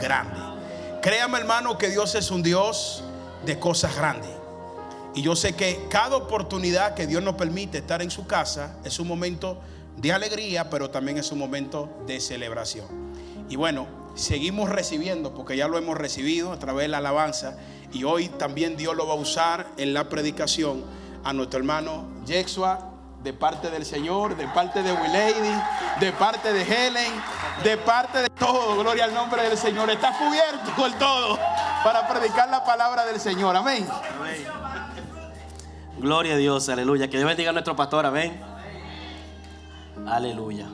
grande. Créame, hermano, que Dios es un Dios de cosas grandes. Y yo sé que cada oportunidad que Dios nos permite estar en su casa es un momento de alegría, pero también es un momento de celebración. Y bueno, seguimos recibiendo, porque ya lo hemos recibido a través de la alabanza. Y hoy también Dios lo va a usar en la predicación a nuestro hermano Yexua, de parte del Señor, de parte de Wilady, de parte de Helen, de parte de todo. Gloria al nombre del Señor. Está cubierto con todo para predicar la palabra del Señor. Amén. Amén. Gloria a Dios, aleluya. Que Dios bendiga a nuestro pastor, amén. Aleluya.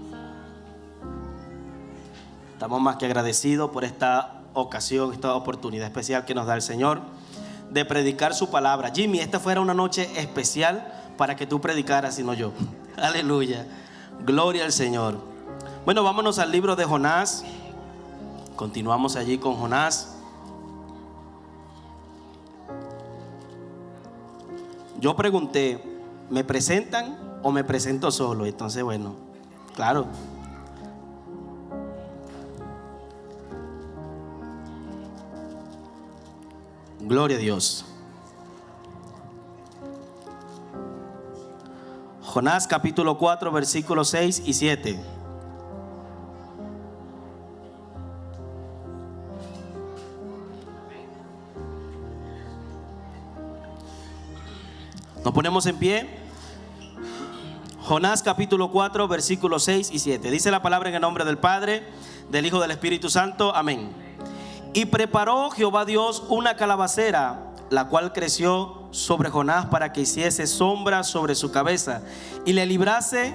Estamos más que agradecidos por esta ocasión, esta oportunidad especial que nos da el Señor de predicar su palabra. Jimmy, esta fuera una noche especial para que tú predicaras y no yo. Aleluya. Gloria al Señor. Bueno, vámonos al libro de Jonás. Continuamos allí con Jonás. Yo pregunté, ¿me presentan o me presento solo? Entonces, bueno, claro. Gloria a Dios. Jonás capítulo 4 versículos 6 y 7. Nos ponemos en pie. Jonás capítulo 4 versículos 6 y 7. Dice la palabra en el nombre del Padre, del Hijo, del Espíritu Santo. Amén. Y preparó Jehová Dios una calabacera, la cual creció sobre Jonás para que hiciese sombra sobre su cabeza y le librase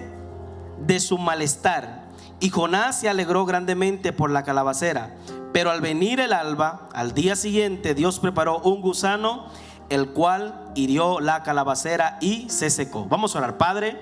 de su malestar. Y Jonás se alegró grandemente por la calabacera. Pero al venir el alba, al día siguiente, Dios preparó un gusano, el cual hirió la calabacera y se secó. Vamos a orar. Padre,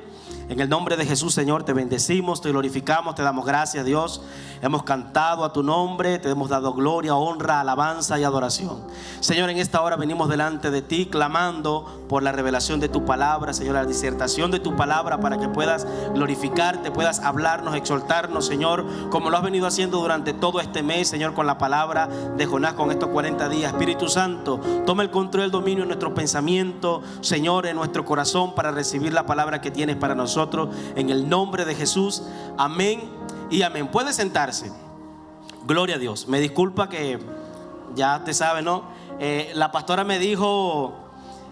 en el nombre de Jesús, Señor, te bendecimos, te glorificamos, te damos gracias, Dios. Hemos cantado a tu nombre, te hemos dado gloria, honra, alabanza y adoración. Señor, en esta hora venimos delante de ti clamando por la revelación de tu palabra, Señor, la disertación de tu palabra, para que puedas glorificarte, puedas hablarnos, exhortarnos, Señor, como lo has venido haciendo durante todo este mes, Señor, con la palabra de Jonás, con estos 40 días. Espíritu Santo, toma el control, el dominio en nuestro pensamiento, Señor, en nuestro corazón, para recibir la palabra que tienes para nosotros. En el nombre de Jesús, amén y amén. Puede sentarse. Gloria a Dios. Me disculpa que ya te sabe, ¿no? La pastora me dijo,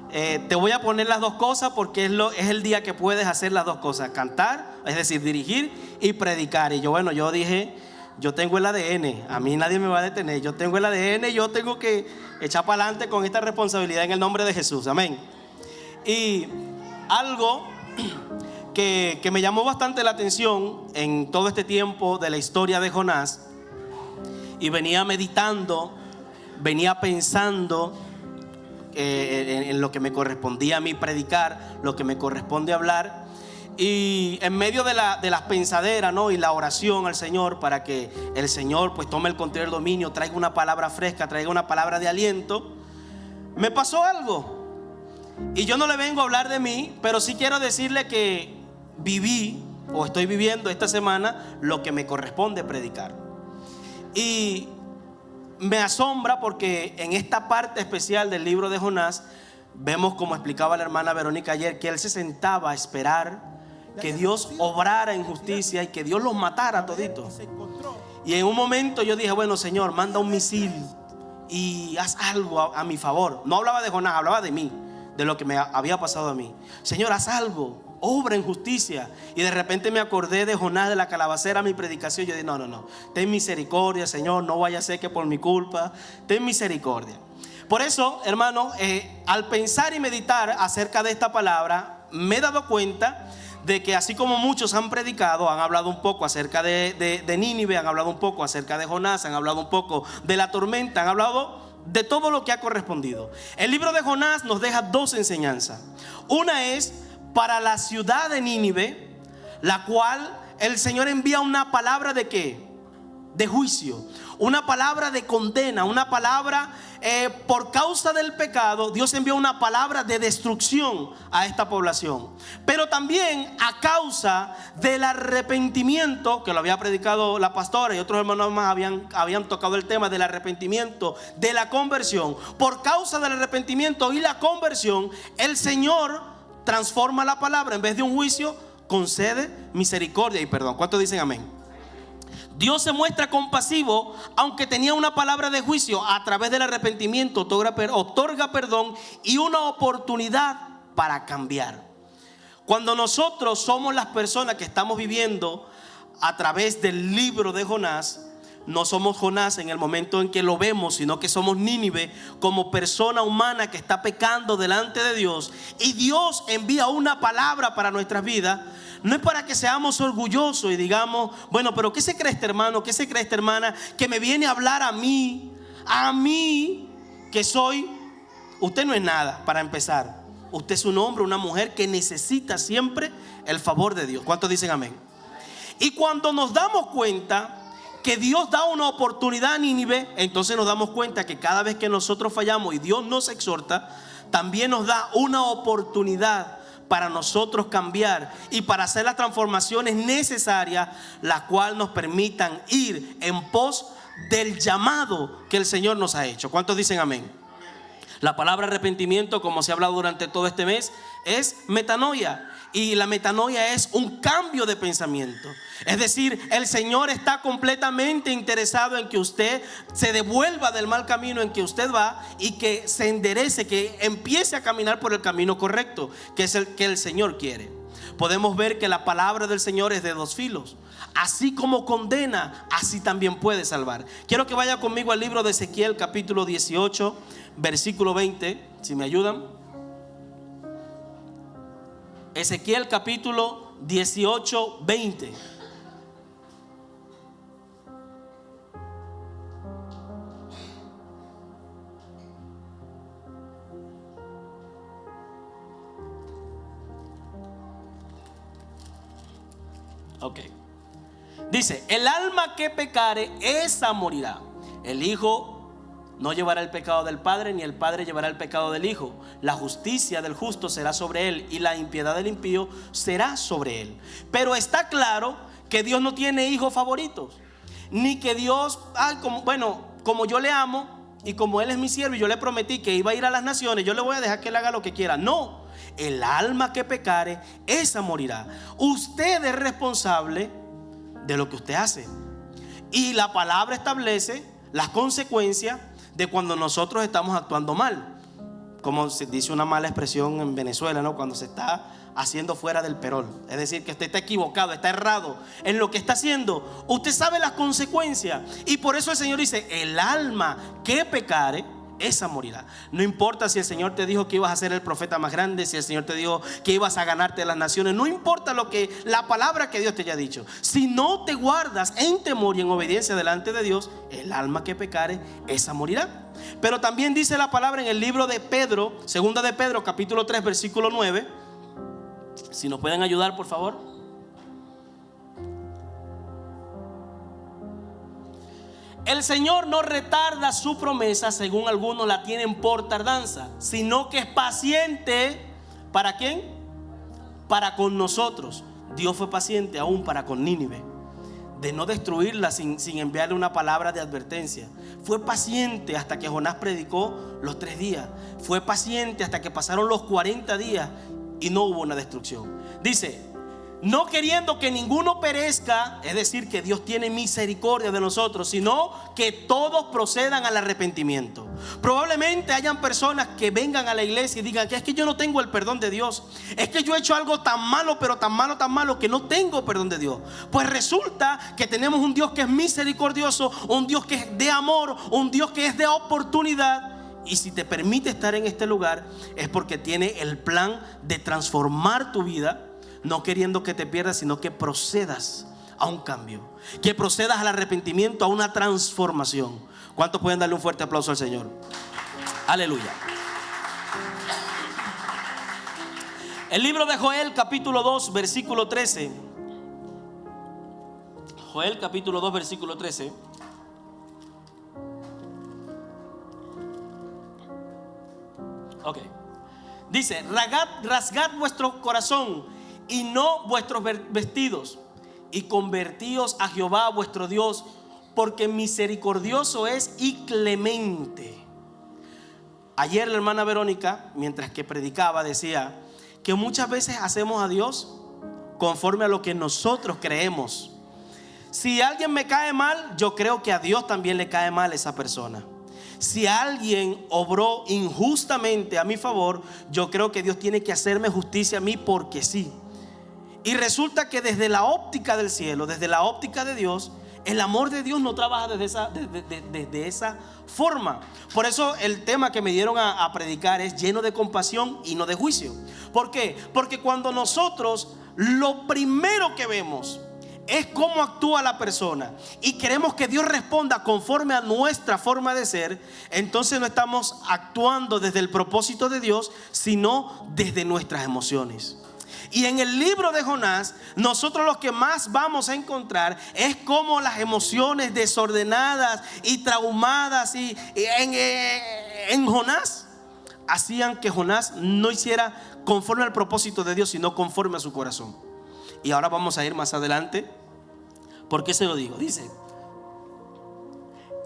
te voy a poner las dos cosas porque es el día que puedes hacer las dos cosas: cantar, es decir, dirigir, y predicar. Y yo dije, yo tengo el ADN, a mí nadie me va a detener. Yo tengo el ADN, yo tengo que echar para adelante con esta responsabilidad en el nombre de Jesús, amén. Y algo que me llamó bastante la atención en todo este tiempo de la historia de Jonás, y venía meditando, venía pensando en lo que me correspondía a mí predicar, lo que me corresponde hablar, y en medio de las pensaderas, ¿no?, y la oración al Señor para que el Señor pues tome el control del dominio, traiga una palabra fresca, traiga una palabra de aliento, me pasó algo. Y yo no le vengo a hablar de mí, pero sí quiero decirle que viví o estoy viviendo esta semana lo que me corresponde predicar. Y me asombra porque en esta parte especial del libro de Jonás vemos, como explicaba la hermana Verónica ayer, que él se sentaba a esperar que Dios obrara en justicia y que Dios los matara toditos. Y en un momento yo dije, bueno, Señor, manda un misil y haz algo a mi favor. No hablaba de Jonás, hablaba de mí, de lo que me había pasado a mí. Señor, haz algo, obra en justicia. Y de repente me acordé de Jonás, de la calabacera, mi predicación. Yo dije, no, ten misericordia, Señor, no vaya a ser que por mi culpa, ten misericordia. Por eso, hermano, al pensar y meditar acerca de esta palabra, me he dado cuenta de que así como muchos han predicado, han hablado un poco acerca de Nínive, han hablado un poco acerca de Jonás, han hablado un poco de la tormenta, han hablado de todo lo que ha correspondido. El libro de Jonás nos deja dos enseñanzas. Una es para la ciudad de Nínive, la cual el Señor envía una palabra de ¿qué? de juicio, una palabra de condena, una palabra por causa del pecado. Dios envió una palabra de destrucción a esta población, pero también a causa del arrepentimiento, que lo había predicado la pastora y otros hermanos más habían tocado el tema del arrepentimiento, de la conversión. Por causa del arrepentimiento y la conversión, el Señor transforma la palabra. En vez de un juicio, concede misericordia y perdón. ¿Cuántos dicen amén? Dios se muestra compasivo, aunque tenía una palabra de juicio. A través del arrepentimiento otorga perdón y una oportunidad para cambiar. Cuando nosotros somos las personas que estamos viviendo a través del libro de Jonás, no somos Jonás en el momento en que lo vemos, sino que somos Nínive como persona humana que está pecando delante de Dios, y Dios envía una palabra para nuestras vidas. No es para que seamos orgullosos y digamos, bueno, pero ¿qué se cree este hermano? ¿Qué se cree esta hermana que me viene a hablar a mí que soy? Usted no es nada, para empezar. Usted es un hombre, una mujer que necesita siempre el favor de Dios. ¿Cuántos dicen amén? Y cuando nos damos cuenta que Dios da una oportunidad a Nínive, entonces nos damos cuenta que cada vez que nosotros fallamos y Dios nos exhorta, también nos da una oportunidad para nosotros cambiar y para hacer las transformaciones necesarias, las cuales nos permitan ir en pos del llamado que el Señor nos ha hecho. ¿Cuántos dicen amén? La palabra arrepentimiento, como se ha hablado durante todo este mes, es metanoia. Y la metanoia es un cambio de pensamiento. Es decir, el Señor está completamente interesado en que usted se devuelva del mal camino en que usted va y que se enderece, que empiece a caminar por el camino correcto, que es el que el Señor quiere. Podemos ver que la palabra del Señor es de dos filos. Así como condena, así también puede salvar. Quiero que vaya conmigo al libro de Ezequiel, capítulo 18, versículo 20, si me ayudan. Ezequiel capítulo 18, 20. Ok. Dice: el alma que pecare, esa morirá. El Hijo no llevará el pecado del Padre, ni el Padre llevará el pecado del Hijo. La justicia del justo será sobre él, y la impiedad del impío será sobre él. Pero está claro que Dios no tiene hijos favoritos, ni que Dios, como yo le amo y como él es mi siervo y yo le prometí que iba a ir a las naciones, yo le voy a dejar que él haga lo que quiera. No, el alma que pecare, esa morirá. Usted es responsable de lo que usted hace, y la palabra establece las consecuencias de cuando nosotros estamos actuando mal. Como se dice una mala expresión en Venezuela, ¿no? Cuando se está haciendo fuera del perol. Es decir, que usted está equivocado, está errado en lo que está haciendo. Usted sabe las consecuencias. Y por eso el Señor dice: el alma que pecare, esa morirá. No importa si el Señor te dijo que ibas a ser el profeta más grande, si el Señor te dijo que ibas a ganarte las naciones, no importa la palabra que Dios te haya dicho. Si no te guardas en temor y en obediencia delante de Dios, el alma que pecare, esa morirá. Pero también dice la palabra en el libro de Pedro, segunda de Pedro, capítulo 3, versículo 9. Si nos pueden ayudar, por favor. El Señor no retarda su promesa, según algunos la tienen por tardanza, sino que es paciente. ¿Para quién? Para con nosotros. Dios fue paciente aún para con Nínive, de no destruirla sin enviarle una palabra de advertencia. Fue paciente hasta que Jonás predicó los 3 días. Fue paciente hasta que pasaron los 40 días y no hubo una destrucción. Dice: no queriendo que ninguno perezca, es decir, que Dios tiene misericordia de nosotros, sino que todos procedan al arrepentimiento. Probablemente hayan personas que vengan a la iglesia y digan que es que yo no tengo el perdón de Dios, es que yo he hecho algo tan malo, pero tan malo que no tengo perdón de Dios. Pues resulta que tenemos un Dios que es misericordioso, un Dios que es de amor, un Dios que es de oportunidad. Y si te permite estar en este lugar, es porque tiene el plan de transformar tu vida, no queriendo que te pierdas, sino que procedas a un cambio, que procedas al arrepentimiento, a una transformación. ¿Cuántos pueden darle un fuerte aplauso al Señor? Aleluya. El libro de Joel, capítulo 2, versículo 13. Joel, capítulo 2, versículo 13. Ok. Dice, rasgad vuestro corazón y no vuestros vestidos, y convertíos a Jehová vuestro Dios, porque misericordioso es y clemente. Ayer la hermana Verónica, mientras que predicaba, decía que muchas veces hacemos a Dios conforme a lo que nosotros creemos. Si alguien me cae mal, yo creo que a Dios también le cae mal esa persona. Si alguien obró injustamente a mi favor, yo creo que Dios tiene que hacerme justicia a mí porque sí. Y resulta que desde la óptica del cielo, desde la óptica de Dios, el amor de Dios no trabaja desde esa forma. Por eso el tema que me dieron a predicar es lleno de compasión y no de juicio. ¿Por qué? Porque cuando nosotros lo primero que vemos es cómo actúa la persona y queremos que Dios responda conforme a nuestra forma de ser, entonces no estamos actuando desde el propósito de Dios, sino desde nuestras emociones. Y en el libro de Jonás, nosotros lo que más vamos a encontrar es cómo las emociones desordenadas y traumadas en Jonás hacían que Jonás no hiciera conforme al propósito de Dios, sino conforme a su corazón. Y ahora vamos a ir más adelante. ¿Por qué se lo digo? Dice,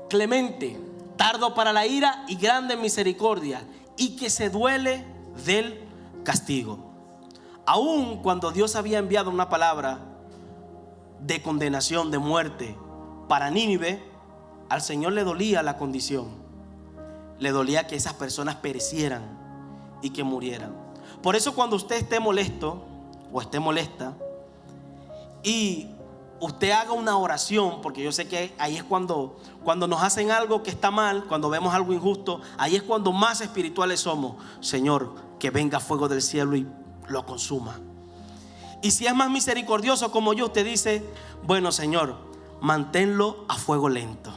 clemente, tardo para la ira y grande en misericordia, y que se duele del castigo. Aun cuando Dios había enviado una palabra de condenación, de muerte para Nínive, al Señor le dolía la condición. Le dolía que esas personas perecieran y que murieran. Por eso cuando usted esté molesto o esté molesta y usted haga una oración, porque yo sé que ahí es cuando nos hacen algo que está mal, cuando vemos algo injusto, ahí es cuando más espirituales somos. Señor, que venga fuego del cielo y lo consuma. Y si es más misericordioso como yo, usted dice, bueno, Señor, manténlo a fuego lento,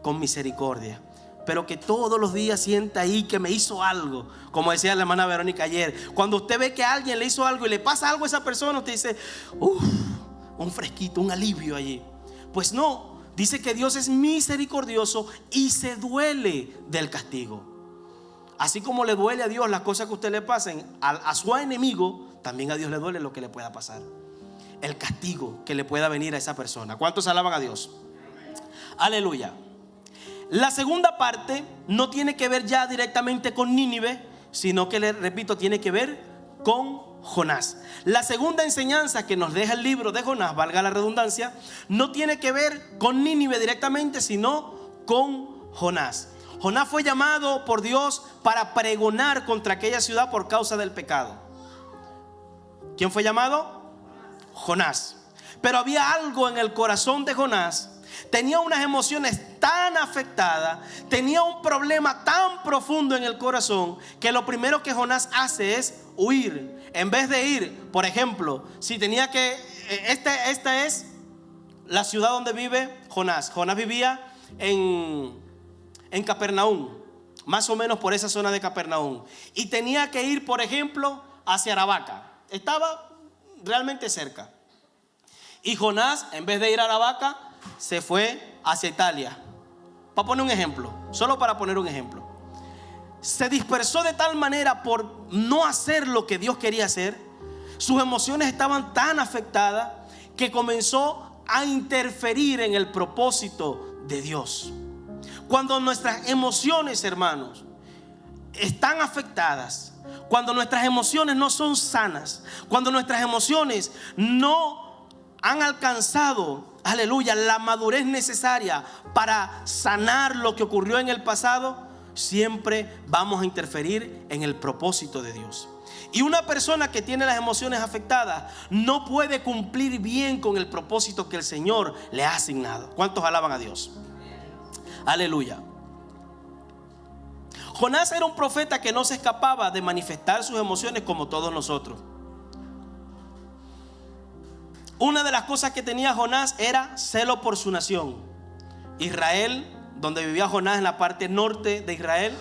con misericordia, pero que todos los días sienta ahí que me hizo algo. Como decía la hermana Verónica ayer, cuando usted ve que a alguien le hizo algo y le pasa algo a esa persona, usted dice, un fresquito, un alivio allí. Pues no, dice que Dios es misericordioso y se duele del castigo. Así como le duele a Dios las cosas que a usted le pasen, a su enemigo, también a Dios le duele lo que le pueda pasar, el castigo que le pueda venir a esa persona. ¿Cuántos alaban a Dios? Aleluya. La segunda parte no tiene que ver ya directamente con Nínive, sino que, le repito, tiene que ver con Jonás. La segunda enseñanza que nos deja el libro de Jonás, valga la redundancia, no tiene que ver con Nínive directamente, sino con Jonás. Jonás fue llamado por Dios para pregonar contra aquella ciudad por causa del pecado. ¿Quién fue llamado? Jonás. Pero había algo en el corazón de Jonás. Tenía unas emociones tan afectadas, tenía un problema tan profundo en el corazón, que lo primero que Jonás hace es huir. En vez de ir, por ejemplo, si tenía que, esta es la ciudad donde vive Jonás. Jonás vivía en Capernaum, más o menos por esa zona de Capernaum, y tenía que ir, por ejemplo, hacia Aravaca. Estaba realmente cerca. Y Jonás, en vez de ir a Aravaca, se fue hacia Italia. Para poner un ejemplo, solo para poner un ejemplo. Se dispersó de tal manera por no hacer lo que Dios quería hacer. Sus emociones estaban tan afectadas que comenzó a interferir en el propósito de Dios. Cuando nuestras emociones, hermanos, están afectadas, cuando nuestras emociones no son sanas, cuando nuestras emociones no han alcanzado, aleluya, la madurez necesaria para sanar lo que ocurrió en el pasado, siempre vamos a interferir en el propósito de Dios. Y una persona que tiene las emociones afectadas no puede cumplir bien con el propósito que el Señor le ha asignado. ¿Cuántos alaban a Dios? Aleluya. Jonás era un profeta que no se escapaba de manifestar sus emociones como todos nosotros. Una de las cosas que tenía Jonás era celo por su nación. Israel, donde vivía Jonás, en la parte norte de Israel,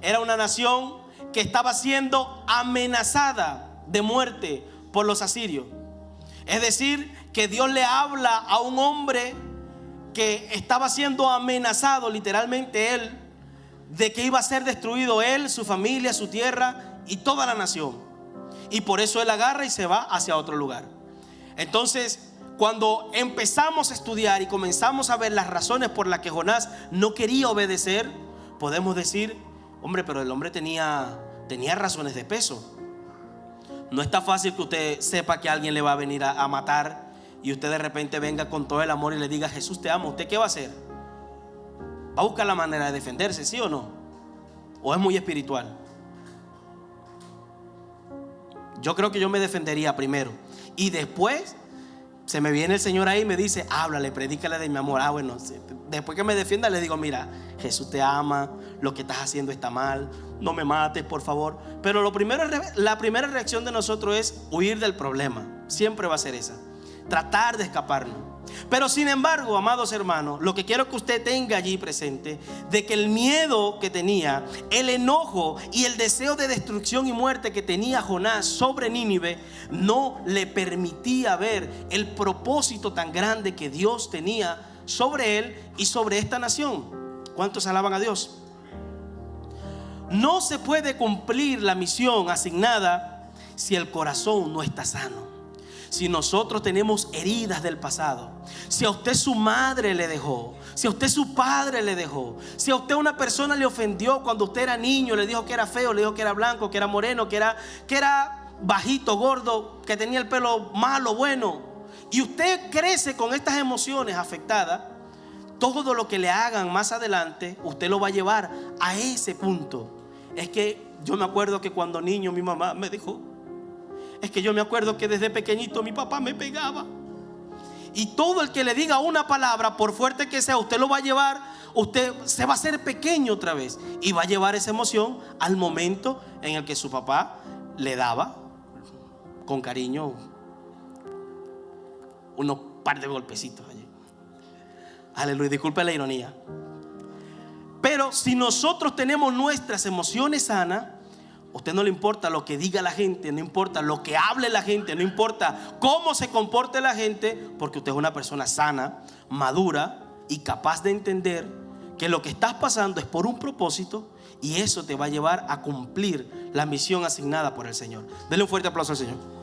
era una nación que estaba siendo amenazada de muerte por los asirios. Es decir, que Dios le habla a un hombre que estaba siendo amenazado, literalmente él de que iba a ser destruido él, su familia, su tierra y toda la nación. Y por eso él agarra y se va hacia otro lugar. Entonces, cuando empezamos a estudiar y comenzamos a ver las razones por las que Jonás no quería obedecer, podemos decir, hombre, pero el hombre tenía razones de peso. No está fácil que usted sepa que alguien le va a venir a matar y usted de repente venga con todo el amor y le diga: Jesús te ama. ¿Usted qué va a hacer? ¿Va a buscar la manera de defenderse, sí o no? ¿O es muy espiritual? Yo creo que yo me defendería primero y después se me viene el Señor ahí y me dice: háblale, predícale de mi amor. Bueno, después que me defienda le digo: mira, Jesús te ama, lo que estás haciendo está mal, no me mates, por favor. Pero la primera reacción de nosotros es huir del problema. Siempre va a ser esa, tratar de escaparnos. Pero sin embargo, amados hermanos, lo que quiero que usted tenga allí presente, de que el miedo que tenía, el enojo y el deseo de destrucción y muerte que tenía Jonás sobre Nínive, no le permitía ver el propósito tan grande que Dios tenía sobre él y sobre esta nación. ¿Cuántos alaban a Dios? No se puede cumplir la misión asignada si el corazón no está sano. Si nosotros tenemos heridas del pasado, si a usted su madre le dejó, si a usted su padre le dejó, si a usted una persona le ofendió cuando usted era niño, le dijo que era feo, le dijo que era blanco, que era moreno, que era bajito, gordo, que tenía el pelo malo, bueno, y usted crece con estas emociones afectadas, todo lo que le hagan más adelante, usted lo va a llevar a ese punto. Es que yo me acuerdo que cuando niño mi mamá me dijo, es que yo me acuerdo que desde pequeñito mi papá me pegaba. Y todo el que le diga una palabra, por fuerte que sea, usted lo va a llevar, usted se va a hacer pequeño otra vez y va a llevar esa emoción al momento en el que su papá le daba con cariño unos par de golpecitos allí. Aleluya, disculpe la ironía. Pero si nosotros tenemos nuestras emociones sanas, a usted no le importa lo que diga la gente, no importa lo que hable la gente, no importa cómo se comporte la gente, porque usted es una persona sana, madura y capaz de entender que lo que estás pasando es por un propósito y eso te va a llevar a cumplir la misión asignada por el Señor. Denle un fuerte aplauso al Señor.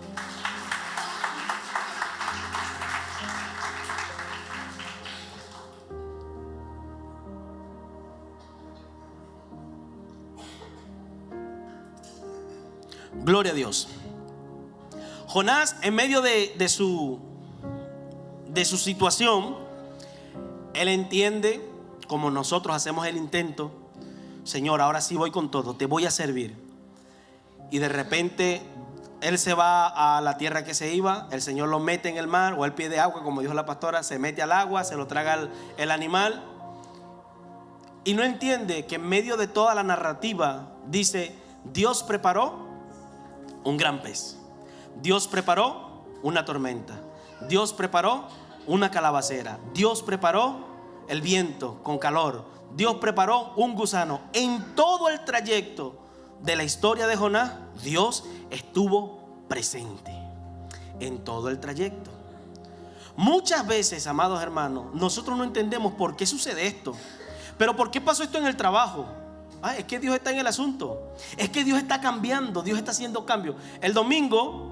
Gloria a Dios. Jonás, en medio de su situación, él entiende, como nosotros hacemos el intento: Señor, ahora sí voy con todo, te voy a servir. Y de repente él se va a la tierra que se iba, el Señor lo mete en el mar o al pie de agua, como dijo la pastora, se mete al agua, se lo traga el animal. Y no entiende que en medio de toda la narrativa dice: Dios preparó un gran pez, Dios preparó una tormenta, Dios preparó una calabacera, Dios preparó el viento con calor, Dios preparó un gusano. En todo el trayecto de la historia de Jonás, Dios estuvo presente en todo el trayecto. Muchas veces, amados hermanos, nosotros no entendemos por qué sucede esto. Pero ¿por qué pasó esto en el trabajo? Es que Dios está en el asunto. Es que Dios está cambiando, Dios está haciendo cambios. El domingo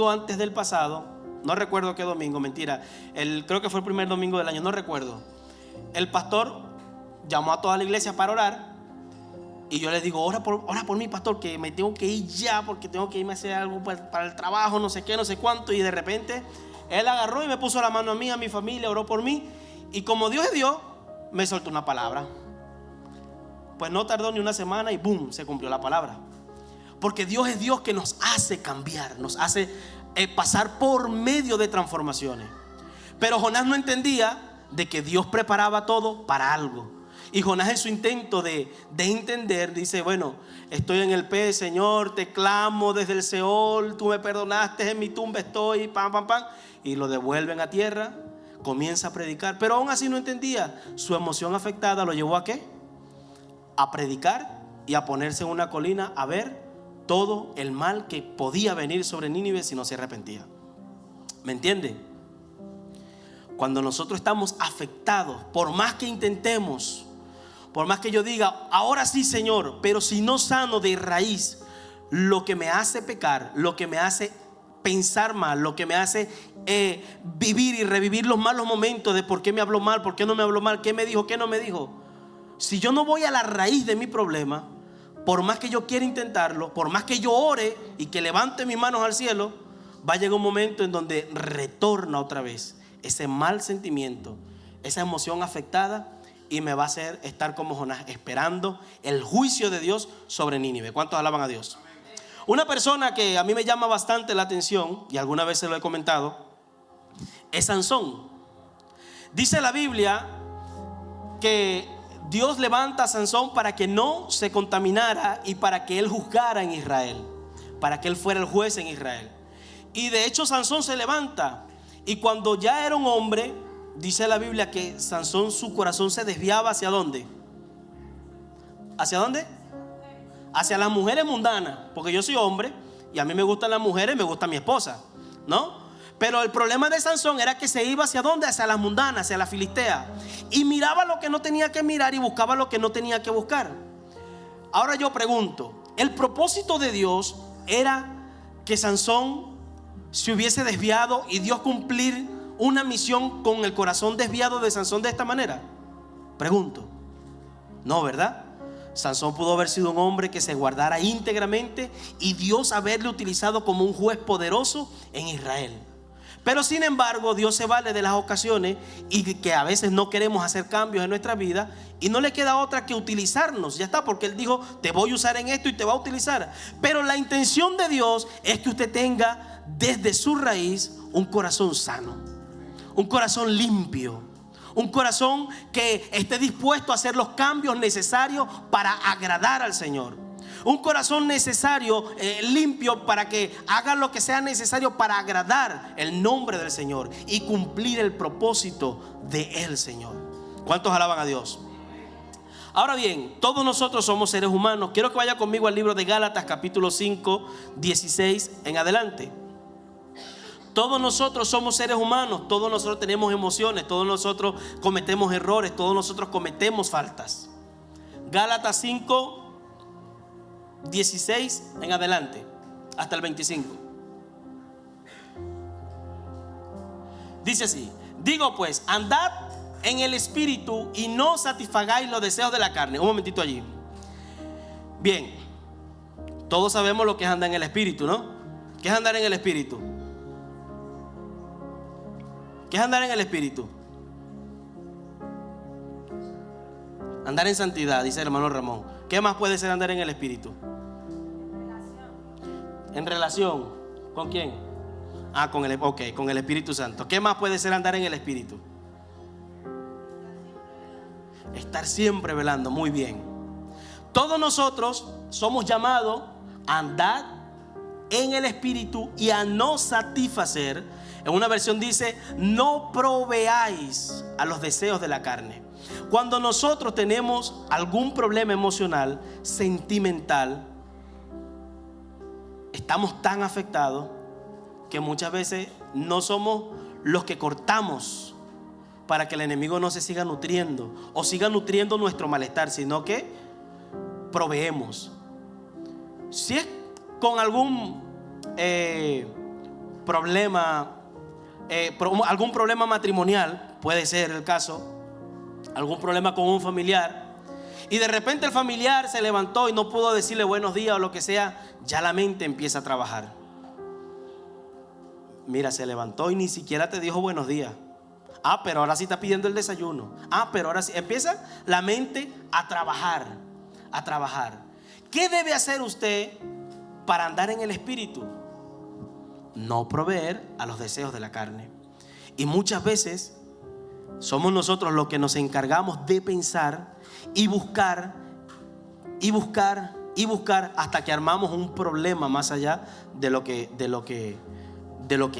antes del pasado, no recuerdo qué domingo, mentira, creo que fue el primer domingo del año, no recuerdo. El pastor llamó a toda la iglesia para orar. Y yo le digo: ora por mí, pastor, que me tengo que ir ya, porque tengo que irme a hacer algo para el trabajo, no sé qué, no sé cuánto. Y de repente él agarró y me puso la mano a mí, a mi familia, oró por mí. Y como Dios es Dios, me soltó una palabra. Pues no tardó ni una semana y boom, se cumplió la palabra. Porque Dios es Dios que nos hace cambiar, nos hace pasar por medio de transformaciones. Pero Jonás no entendía de que Dios preparaba todo para algo. Y Jonás, en su intento de entender, dice: bueno, estoy en el pez, Señor, te clamo desde el Seol, tú me perdonaste, en mi tumba estoy, pam, pam, pam. Y lo devuelven a tierra. Comienza a predicar, pero aún así no entendía. Su emoción afectada lo llevó ¿a qué? A predicar y a ponerse en una colina a ver todo el mal que podía venir sobre Nínive si no se arrepentía. ¿Me entiende? cuando nosotros estamos afectados, por más que intentemos, por más que yo diga, ahora sí, Señor, pero si no sano de raíz lo que me hace pecar, lo que me hace pensar mal, lo que me hace vivir y revivir los malos momentos de por qué me habló mal, por qué no me habló mal, qué me dijo, qué no me dijo. Si yo no voy a la raíz de mi problema, por más que yo quiera intentarlo, por más que yo ore y que levante mis manos al cielo, va a llegar un momento en donde retorna otra vez ese mal sentimiento, esa emoción afectada, y me va a hacer estar como Jonás, esperando el juicio de Dios sobre Nínive. ¿Cuántos alaban a Dios? Una persona que a mí me llama bastante la atención, y alguna vez se lo he comentado, es Sansón. Dice la Biblia que Dios levanta a Sansón para que no se contaminara y para que él juzgara en Israel, para que él fuera el juez en Israel. Y de hecho Sansón se levanta, y cuando ya era un hombre, dice la Biblia que Sansón, su corazón se desviaba ¿hacia dónde? ¿Hacia dónde? Hacia las mujeres mundanas, porque yo soy hombre y a mí me gustan las mujeres, me gusta mi esposa, ¿no? Pero el problema de Sansón era que se iba ¿hacia dónde? Hacia las mundanas, hacia la filistea, y miraba lo que no tenía que mirar y buscaba lo que no tenía que buscar. Ahora yo pregunto, ¿el propósito de Dios era que Sansón se hubiese desviado y Dios cumplir una misión con el corazón desviado de Sansón de esta manera? Pregunto. No, ¿verdad? Sansón pudo haber sido un hombre que se guardara íntegramente y Dios haberle utilizado como un juez poderoso en Israel. Pero sin embargo, Dios se vale de las ocasiones y que a veces no queremos hacer cambios en nuestra vida y no le queda otra que utilizarnos. Ya está, porque Él dijo, te voy a usar en esto y te va a utilizar. Pero la intención de Dios es que usted tenga desde su raíz un corazón sano, un corazón limpio, un corazón que esté dispuesto a hacer los cambios necesarios para agradar al Señor. Un corazón necesario, limpio, para que haga lo que sea necesario para agradar el nombre del Señor y cumplir el propósito de el Señor. ¿Cuántos alaban a Dios? Ahora bien, todos nosotros somos seres humanos. Quiero que vaya conmigo al libro de Gálatas, capítulo 5, 16 en adelante. Todos nosotros somos seres humanos, todos nosotros tenemos emociones, todos nosotros cometemos errores, todos nosotros cometemos faltas. Gálatas 5, 16 en adelante, hasta el 25. Dice así: digo pues, andad en el espíritu y no satisfagáis los deseos de la carne. Un momentito allí. Bien, todos sabemos lo que es andar en el espíritu, ¿no? ¿Qué es andar en el espíritu? ¿Qué es andar en el espíritu? Andar en santidad, dice el hermano Ramón. ¿Qué más puede ser andar en el espíritu? En relación. ¿Con quién? Con el Espíritu Santo. ¿Qué más puede ser andar en el espíritu? Estar siempre velando. Muy bien. Todos nosotros somos llamados a andar en el espíritu y a no satisfacer. En una versión dice, no proveáis a los deseos de la carne. Cuando nosotros tenemos algún problema emocional, sentimental, estamos tan afectados que muchas veces no somos los que cortamos para que el enemigo no se siga nutriendo o siga nutriendo nuestro malestar, sino que proveemos. Si es con algún algún problema matrimonial, puede ser el caso, algún problema con un familiar, y de repente el familiar se levantó y no pudo decirle buenos días o lo que sea, ya la mente empieza a trabajar. Mira, se levantó y ni siquiera te dijo buenos días. Pero ahora sí está pidiendo el desayuno. Pero ahora sí empieza la mente a trabajar, a trabajar. ¿Qué debe hacer usted para andar en el espíritu? No proveer a los deseos de la carne. Y muchas veces somos nosotros los que nos encargamos de pensar y buscar y buscar y buscar hasta que armamos un problema más allá de lo que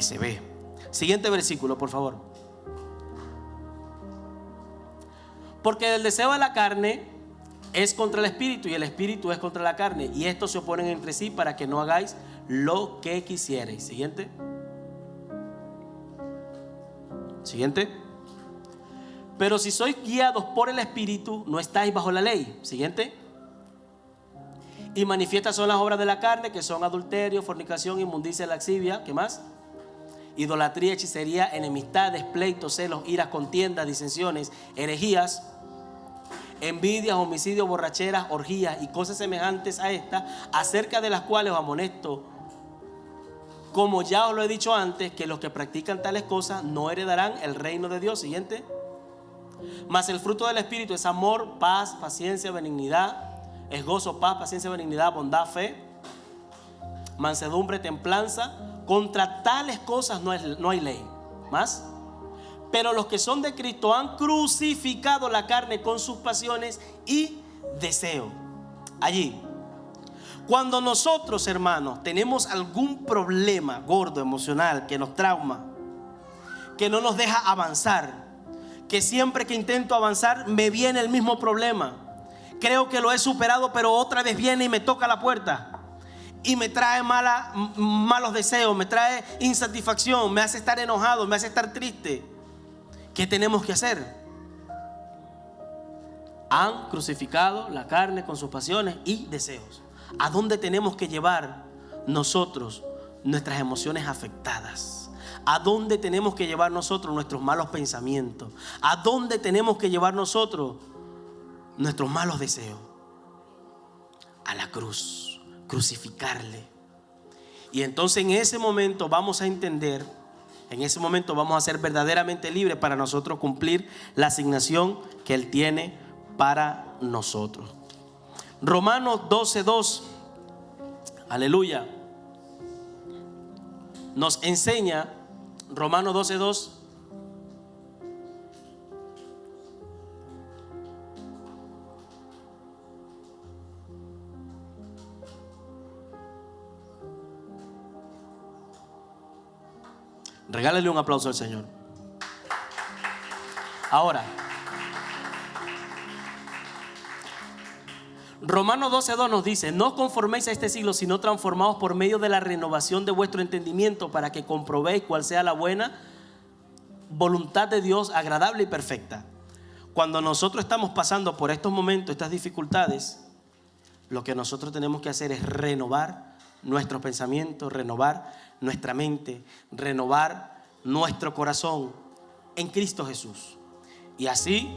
se ve. Siguiente versículo, por favor. Porque el deseo de la carne es contra el espíritu y el espíritu es contra la carne, y estos se oponen entre sí para que no hagáis lo que quisierais. Siguiente. Pero si sois guiados por el Espíritu, no estáis bajo la ley. Siguiente. Y manifiestas son las obras de la carne, que son adulterio, fornicación, inmundicia, lascivia. ¿Qué más? Idolatría, hechicería, enemistades, pleitos, celos, iras, contiendas, disensiones, herejías, envidias, homicidios, borracheras, orgías y cosas semejantes a estas, acerca de las cuales os amonesto, como ya os lo he dicho antes, que los que practican tales cosas no heredarán el reino de Dios. Siguiente. Mas el fruto del Espíritu es amor, paz, paciencia, benignidad, es gozo, paz, paciencia, benignidad, bondad, fe, mansedumbre, templanza. Contra tales cosas no hay ley. Más. Pero los que son de Cristo han crucificado la carne con sus pasiones y deseos. Allí, cuando nosotros, hermanos, tenemos algún problema gordo emocional que nos trauma, que no nos deja avanzar, que siempre que intento avanzar me viene el mismo problema, creo que lo he superado, pero otra vez viene y me toca la puerta y me trae malos deseos, me trae insatisfacción, me hace estar enojado, me hace estar triste. ¿Qué tenemos que hacer? Han crucificado la carne con sus pasiones y deseos. ¿A dónde tenemos que llevar nosotros nuestras emociones afectadas? ¿A dónde tenemos que llevar nosotros nuestros malos pensamientos? ¿A dónde tenemos que llevar nosotros nuestros malos deseos? A la cruz, crucificarle. Y entonces en ese momento vamos a entender, en ese momento vamos a ser verdaderamente libres para nosotros cumplir la asignación que Él tiene para nosotros. Romanos 12:2, aleluya, nos enseña, Romanos 12:2, regálale un aplauso al Señor. Ahora, Romanos 12:2 nos dice: no os conforméis a este siglo, sino transformaos por medio de la renovación de vuestro entendimiento, para que comprobéis cuál sea la buena voluntad de Dios, agradable y perfecta. Cuando nosotros estamos pasando por estos momentos, estas dificultades, lo que nosotros tenemos que hacer es renovar nuestros pensamientos, renovar nuestra mente, renovar nuestro corazón en Cristo Jesús. Y así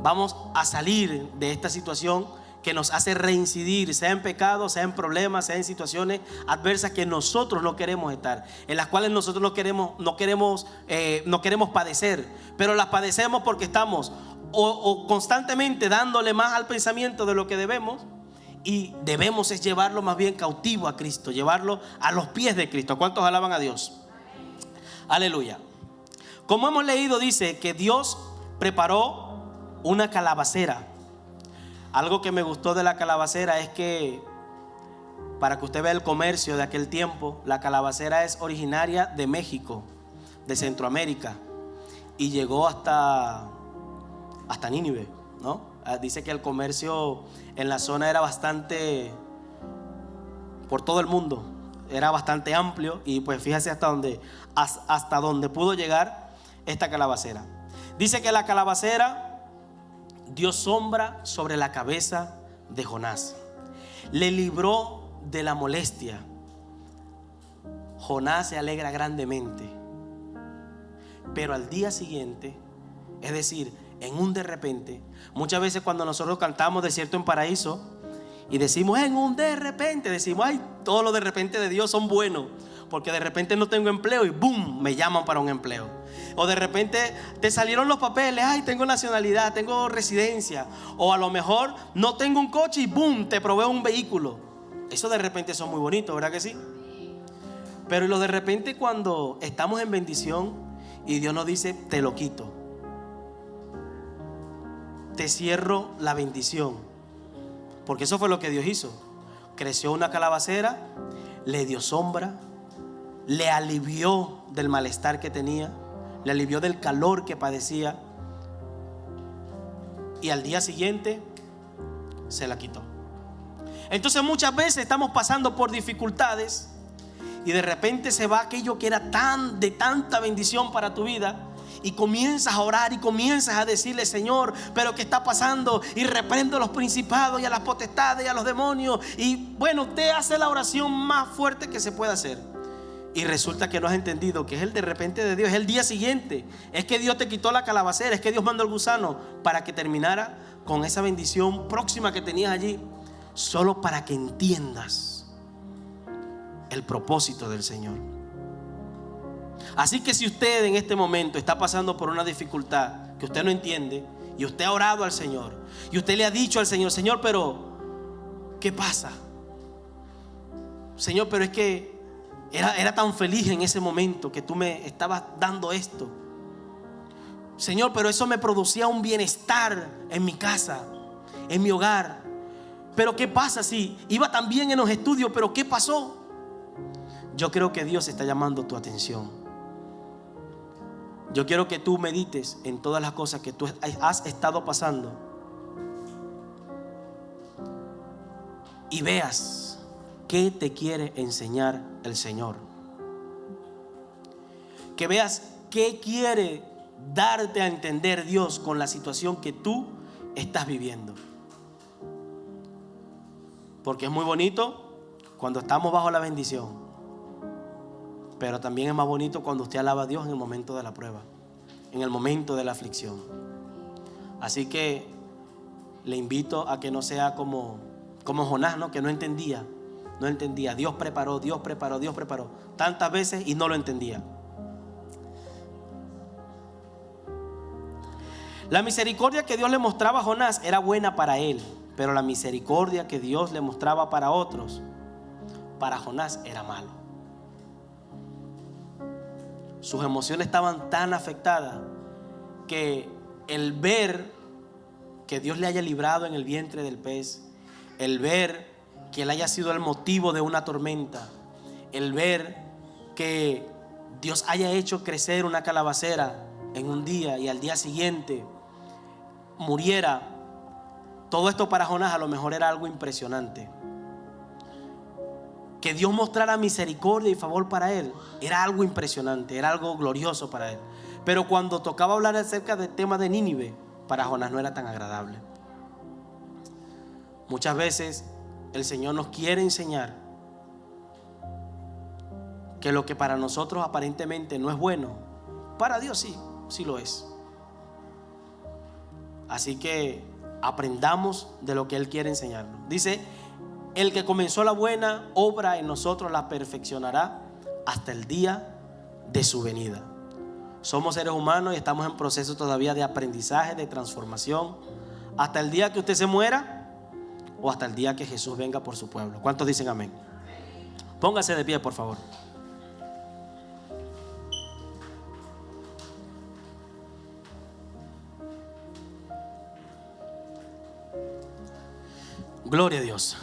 vamos a salir de esta situación que nos hace reincidir, sea en pecado, sea en problemas, sea en situaciones adversas que nosotros no queremos estar, en las cuales nosotros no queremos padecer, pero las padecemos porque estamos o constantemente dándole más al pensamiento de lo que debemos, y debemos es llevarlo más bien cautivo a Cristo, llevarlo a los pies de Cristo. ¿Cuántos alaban a Dios? Aleluya. Como hemos leído, dice que Dios preparó una calabacera. Algo que me gustó de la calabacera es que, para que usted vea el comercio de aquel tiempo, la calabacera es originaria de México, de Centroamérica, y llegó hasta Nínive, ¿no? Dice que el comercio en la zona era bastante, por todo el mundo, era bastante amplio, y pues fíjese hasta dónde pudo llegar esta calabacera. Dice que la calabacera dio sombra sobre la cabeza de Jonás, le libró de la molestia. Jonás se alegra grandemente, pero al día siguiente, es decir, en un de repente, muchas veces cuando nosotros cantamos Desierto en Paraíso y decimos en un de repente, decimos: ay, todos los de repente de Dios son buenos, porque de repente no tengo empleo y boom, me llaman para un empleo. O de repente te salieron los papeles: ay, tengo nacionalidad, tengo residencia. O a lo mejor no tengo un coche y boom, te proveo un vehículo. Eso de repente son muy bonitos, ¿verdad que sí? Pero lo de repente, cuando estamos en bendición y Dios nos dice: te lo quito, te cierro la bendición. Porque eso fue lo que Dios hizo. Creció una calabacera, le dio sombra, le alivió del malestar que tenía, le alivió del calor que padecía, y al día siguiente se la quitó. Entonces muchas veces estamos pasando por dificultades y de repente se va aquello que era de tanta bendición para tu vida, y comienzas a orar y comienzas a decirle: Señor, pero ¿qué está pasando? Y reprendo a los principados y a las potestades y a los demonios. Y bueno, usted hace la oración más fuerte que se puede hacer. Y resulta que no has entendido que es el de repente de Dios, es el día siguiente. Es que Dios te quitó la calabacera, es que Dios mandó el gusano para que terminara con esa bendición próxima que tenías allí. Solo para que entiendas el propósito del Señor. Así que si usted en este momento está pasando por una dificultad que usted no entiende, y usted ha orado al Señor, y usted le ha dicho al Señor: Señor, pero ¿qué pasa? Señor, pero es que era tan feliz en ese momento que tú me estabas dando esto. Señor, pero eso me producía un bienestar en mi casa, en mi hogar. Pero ¿qué pasa si iba tan bien en los estudios? Pero ¿qué pasó? Yo creo que Dios está llamando tu atención. Yo quiero que tú medites en todas las cosas que tú has estado pasando y veas qué te quiere enseñar el Señor. Que veas qué quiere darte a entender Dios con la situación que tú estás viviendo. Porque es muy bonito cuando estamos bajo la bendición, pero también es más bonito cuando usted alaba a Dios en el momento de la prueba, en el momento de la aflicción. Así que le invito a que no sea como Jonás, ¿no? Que no entendía. Dios preparó tantas veces y no lo entendía. La misericordia que Dios le mostraba a Jonás era buena para él, pero la misericordia que Dios le mostraba para otros, para Jonás era malo. Sus emociones estaban tan afectadas que el ver que Dios le haya librado en el vientre del pez, el ver que él haya sido el motivo de una tormenta, el ver que Dios haya hecho crecer una calabacera en un día y al día siguiente muriera, todo esto para Jonás a lo mejor era algo impresionante. Que Dios mostrara misericordia y favor para él era algo impresionante, era algo glorioso para él. Pero cuando tocaba hablar acerca del tema de Nínive, para Jonás no era tan agradable. Muchas veces el Señor nos quiere enseñar que lo que para nosotros aparentemente no es bueno, para Dios sí lo es. Así que aprendamos de lo que Él quiere enseñarnos. Dice: el que comenzó la buena obra en nosotros la perfeccionará hasta el día de su venida. Somos seres humanos y estamos en proceso todavía de aprendizaje, de transformación, hasta el día que usted se muera o hasta el día que Jesús venga por su pueblo. ¿Cuántos dicen amén? Póngase de pie, por favor. Gloria a Dios.